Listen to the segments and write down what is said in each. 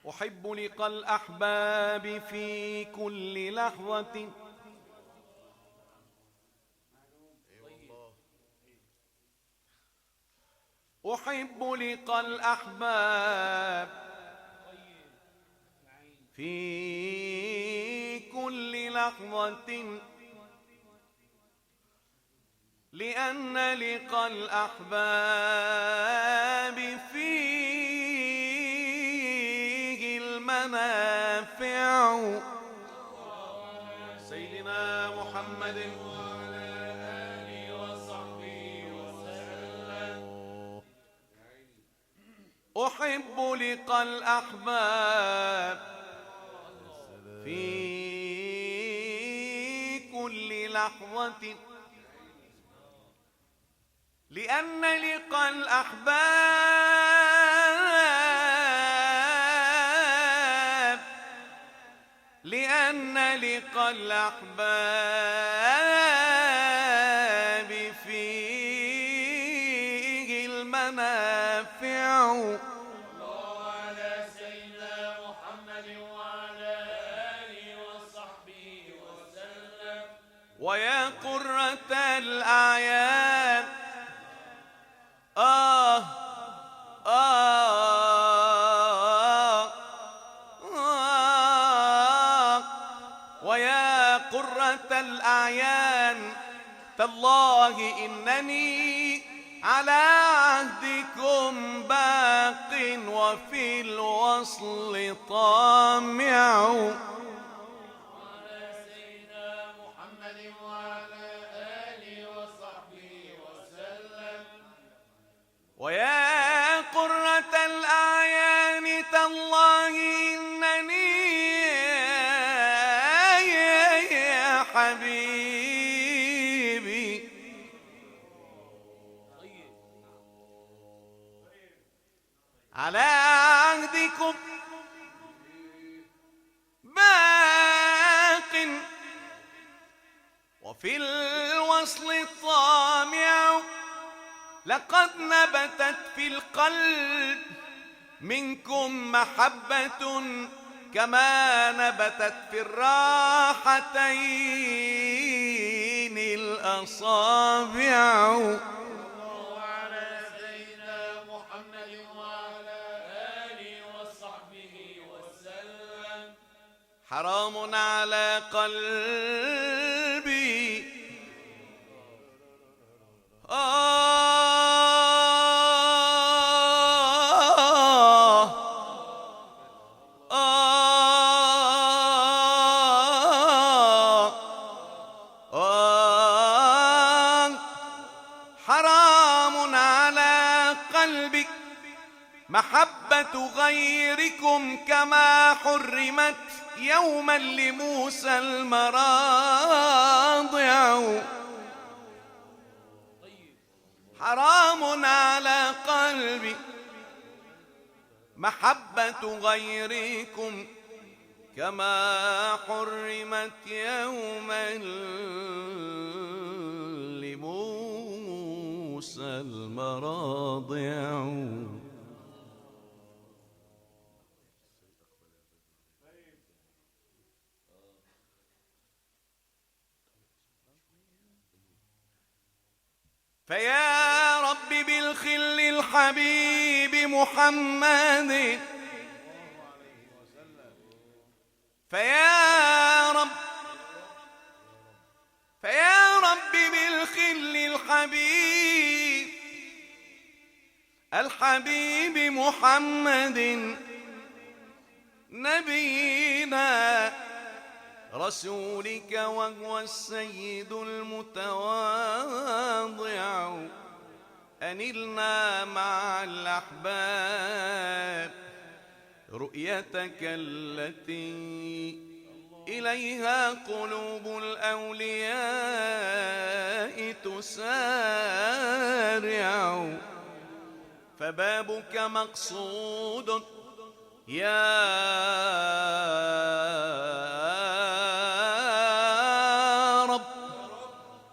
أحب لقاء الأحباب في كل لحظة، أحب لقاء الأحباب في كل لحظة، لأن لقاء الأحباب فيه المنافع. سيدنا محمد وعلى آله وصحبه وسلم. أحب لقاء الأحباب في كل لحظة، لأن لقاء الأحباب، لأن لقاء الأحباب فيه المنافع. الله على سيدنا محمد وعلى آله وصحبه وسلم. ويا قرة الأعيان ويا قرة الأعيان، تالله إنني على عهدكم باق وفي الوصل طامع. ويا قرة الأعيان، تالله إنني يا حبيبي على عهدكم باق وفي الوصل طامع. لقد نبتت في القلب منكم محبة كما نبتت في الراحتين الأصابع. وعلى سيدنا محمد وعلى آله وصحبه وسلم. حرام على قلبي حرام على قلبك محبة غيركم كما حرمت يوما لموسى المراضع. حرام على قلبي محبة غيركم كما حرمت يوما لموسى المراضع. فيا رب بالخل الحبيب محمد، فيا رب بالخل الحبيب محمد نبينا رسولك، وهو السيد المتواضع. أنلنا مع الأحباب رؤيتك التي إليها قلوب الأولياء تسارع، فبابك مقصود يا رب،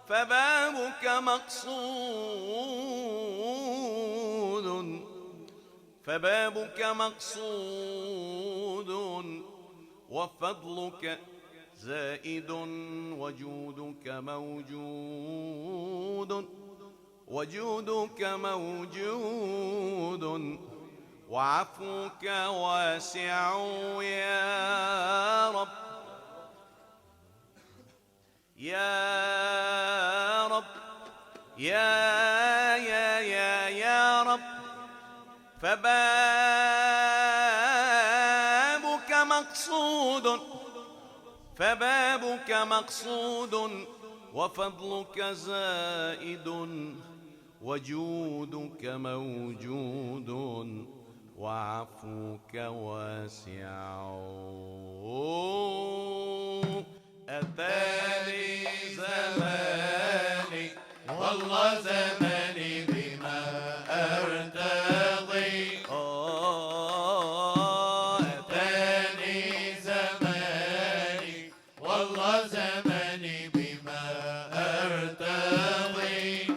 فبابك مقصود، فبابك مقصود، وفضلك زائد، وجودك موجود، وجودك موجود، وعفوك واسع يا رب، يا رب، يا رب، فبابك مقصود، فبابك مقصود، وفضلك زائد، وجودك موجود، وعفوك واسع. أتاني زماني والله زماني بما أرتضي، أتاني زماني والله زماني بما أرتضي،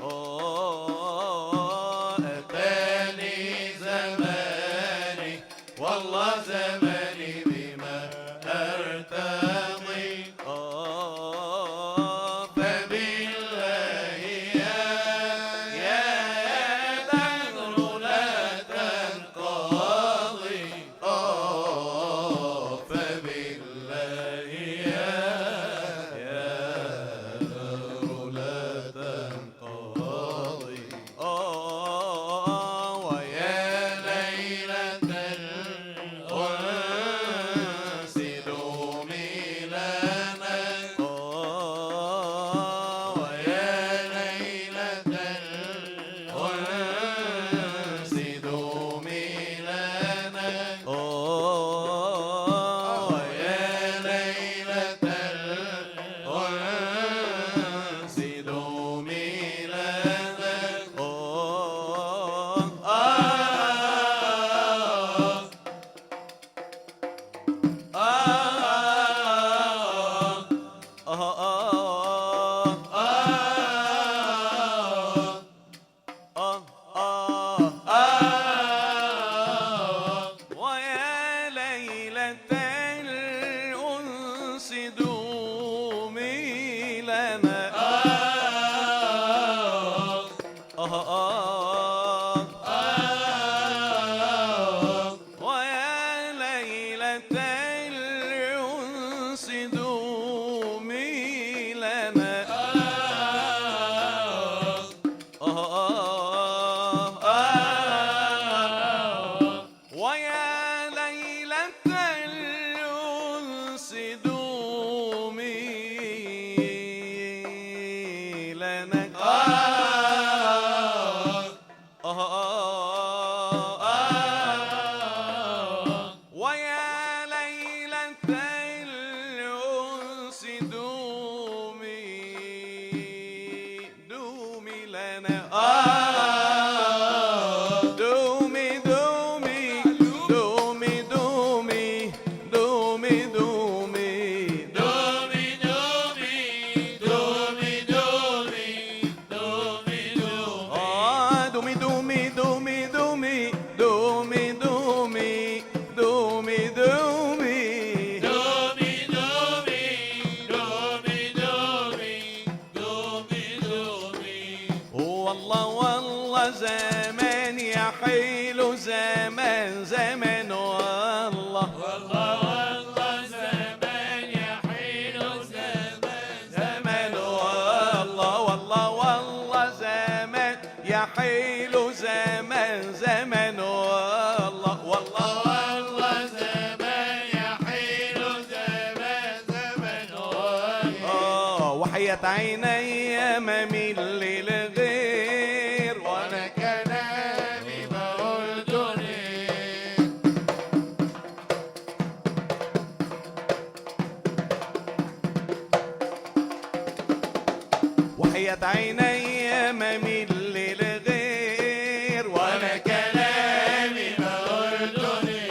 أتاني زماني والله زماني بما أرتضي، فبالله يا دهر لا تنقضي، فبالله يا دهر لا تنقضي، ويا ليلة الأنس دومي لنا، ويا ليلة الأنس دومي لنا، ويا ليلة الأنس دومي لنا، ويا ليلة الأنس دومي لنا، ويا ليلة الأنس دومي لنا، ويا ليلة الأنس دومي لنا، ويا ليلة الأنس دومي لنا، دومي دومي دومي دومي دومي دومي دومي دومي دومي دومي دومي دومي دومي دومي دومي دومي دومي دومي والله والله زمان يحيل زمان زمان، والله والله زمان يحيل زمان زمان، والله والله والله زمان يحيل زمان زمان، والله والله والله زمان يحيل زمان زمان، وحياة عيني أمامي الليل غير، وانا كلامي بقول دوني وحياة عيني ما ميل للغير، وانا كلامي ما أردني.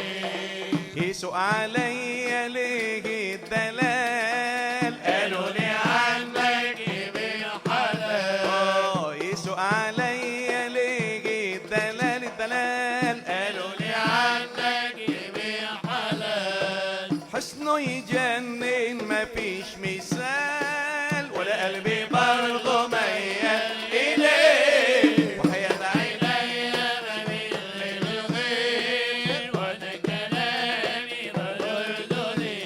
يسوق علي ليه الدلال، قالوا لي عنك ابن حلال. يسوق علي ليه الدلال، الدلال قالوا لي عنك ابن حلال. حسنه يجنن ما فيش مثال، ولا قلبي برضه ميال إليه. وحياة عيني بميل للغير، وانا كلامي بردني.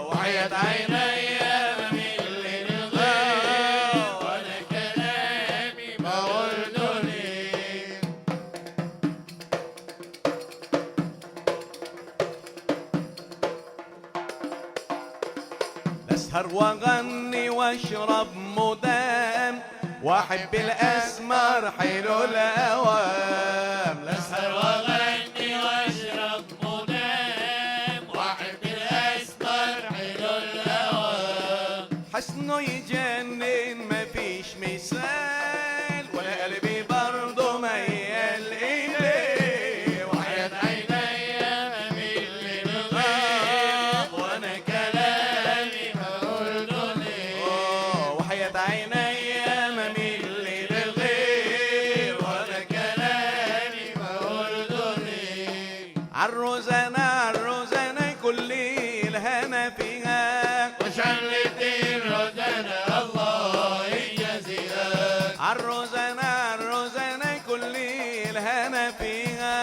وحياة عيني بميل للغير، وانا كلامي بردني. اسهر واغني واشرب مدام، واحب الاسمر حلو الاوام. اسهر واغني واشرب مدام، واحب الاسمر حلو الاوام. حسنه يجنن ما فيش مثال، ولا قلبي برضه ميال اليه. وحياة عيني بميل للغير، وانا كلامي بردني. وحياة عيني بميل للغير، وانا كلامي بردني. عالروزانة عالروزانة كل الهنا فيها، وشلت الروزانة الله يجازيها. عالروزانة عالروزانة كل الهنا فيها،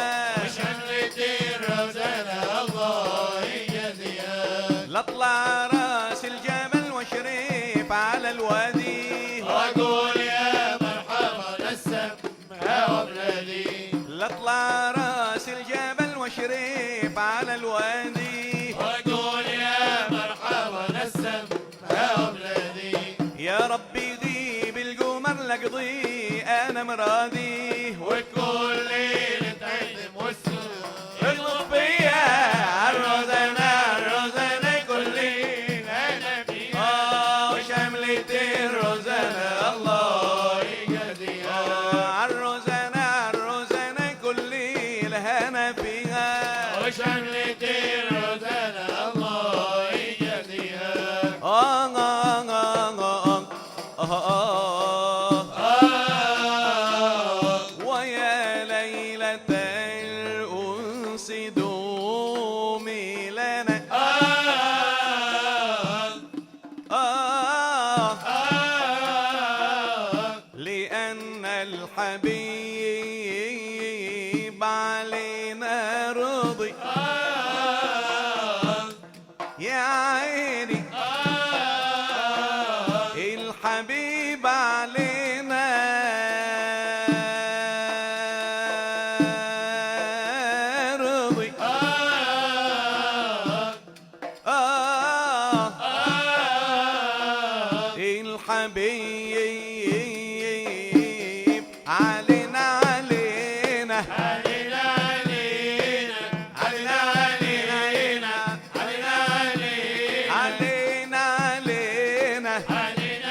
وشلت الروزانة الله يجازيها. لاطلع راس الجبل واشرف على الوادي، واقول يا مرحبا نسمها وبلادي. لاطلع راس الجبل واشرف على الوادي، واقول يا مرحبا نسمها وبلادي. يا ربي يغيب القمر لقضي انا مرادي، وكل ليلة عيد والسوق يغلط فيا. عالروزانة عالروزانة كل انا فيها، وشملت الروزانة الله يجازيها. عالروزانة عالروزانة كل الهنا فيها، وشملت الروزانة الله يجازيها. ويا ليلة الأنس دومي لنا. لأن الحبيب علينا رضي. يا عيني الحبيب علينا رضي. الحبيب علينا علينا علينا علينا علينا علينا علينا علينا علينا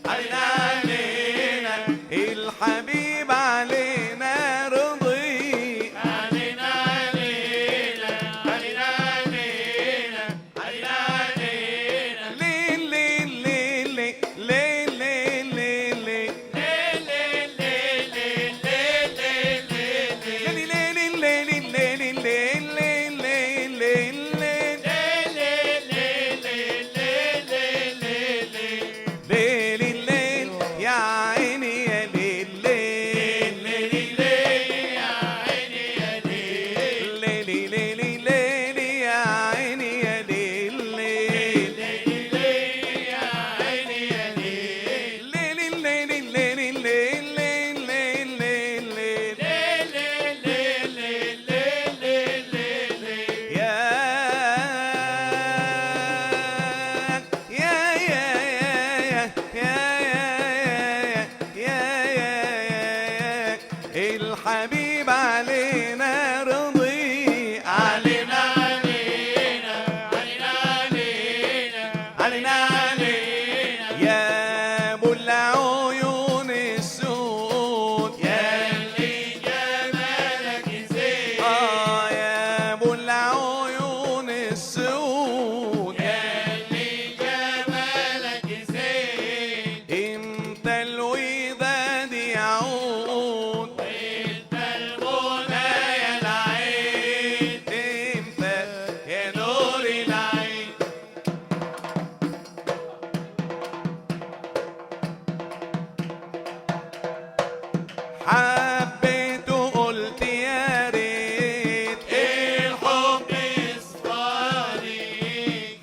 علينا علينا. الحبيب علينا رضي. علينا علينا علينا علينا علينا علينا. ليه ليه ليه ليه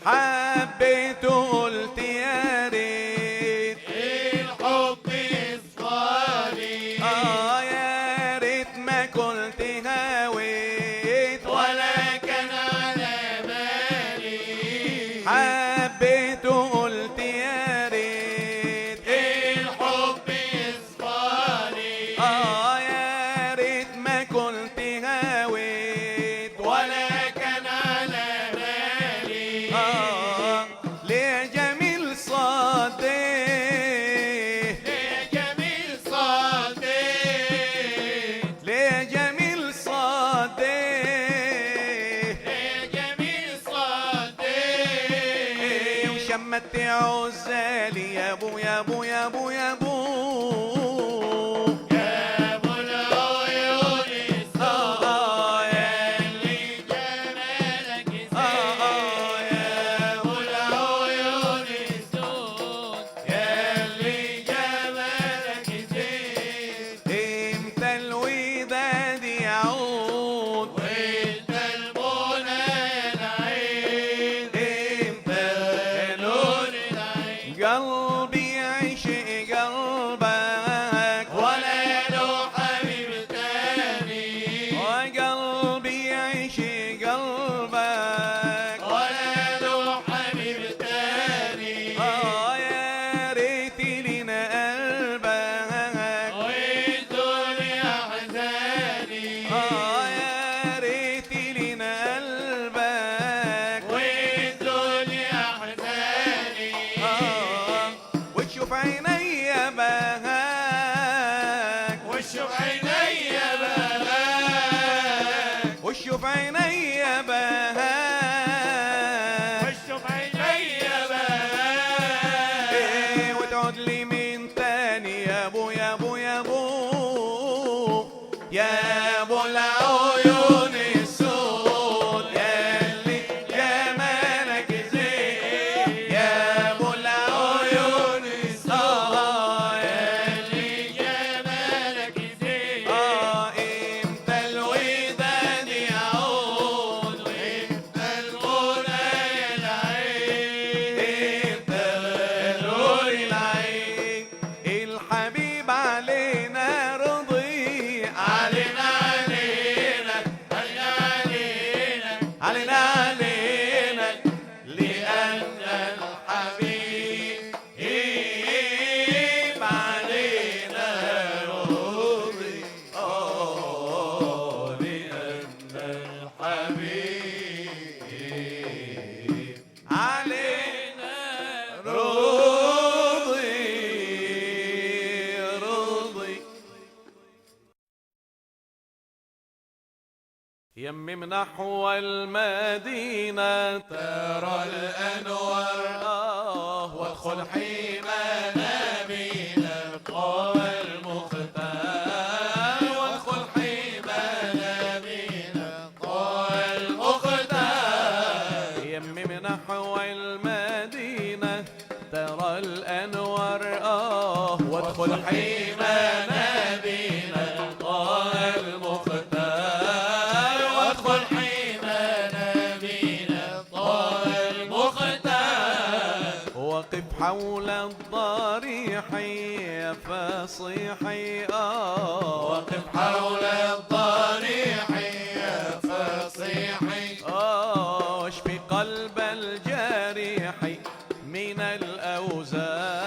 حبيت وقلت يا ريت الحب يصفالي يا ريت ما كنت هويت ولا كان على بالي حبيت وقلت يا ريت الحب يصفالي يا ريت ما كنت هويت ولا كان على بالي ليه جميل صديق يا جميل صديق ليه جميل صديق يا جميل صديق وشمت عزالي يا ابو يا ابو يا ابو يا ابو يا ابو العيون السود اللي جمالك زين يا ابو العيون السود اللي جمالك زين امتى الوداد يعود وانت المنى يا العين امتى نور العين قلبي يعشق قلبك ولا له حبيب تاني وقلبي يعشق قلبك ولا له حبيب تاني يا ريت لنا قلبك والدنيا حزاني يا ريت لنا قلبك والدنيا حزاني وتشوف عيني بهاك وشوف عيني بهاك وتشوف عيني بهاك وشوف عيني بهاك وتعود لي من تاني يا ابو يا ابو يا ابو يا ابو العيون السود ياللي جمالك زين يا ابو العيون السود اللي جمالك زين امتى الوداد يعود وانت المنى يا العين امتى نور العين الحبيب علينا رضي علينا علينا علينا علينا علينا لأن الحبيب علينا رضي لأن الحبيب علينا رضي يمم نحو المدينة ترى الأنوار وادخل حيمنا بنا قام المختار وادخل حيمنا بنا قام المختار يمم نحو المدينة ترى الأنوار وادخل حيمنا بنا قام المختار وادخل حيمنا بنا قام المختار وقف حول الضريح يا فصيحي وقف حول الضريح يا فصيحي واشفي قلب الجارح من الأوزار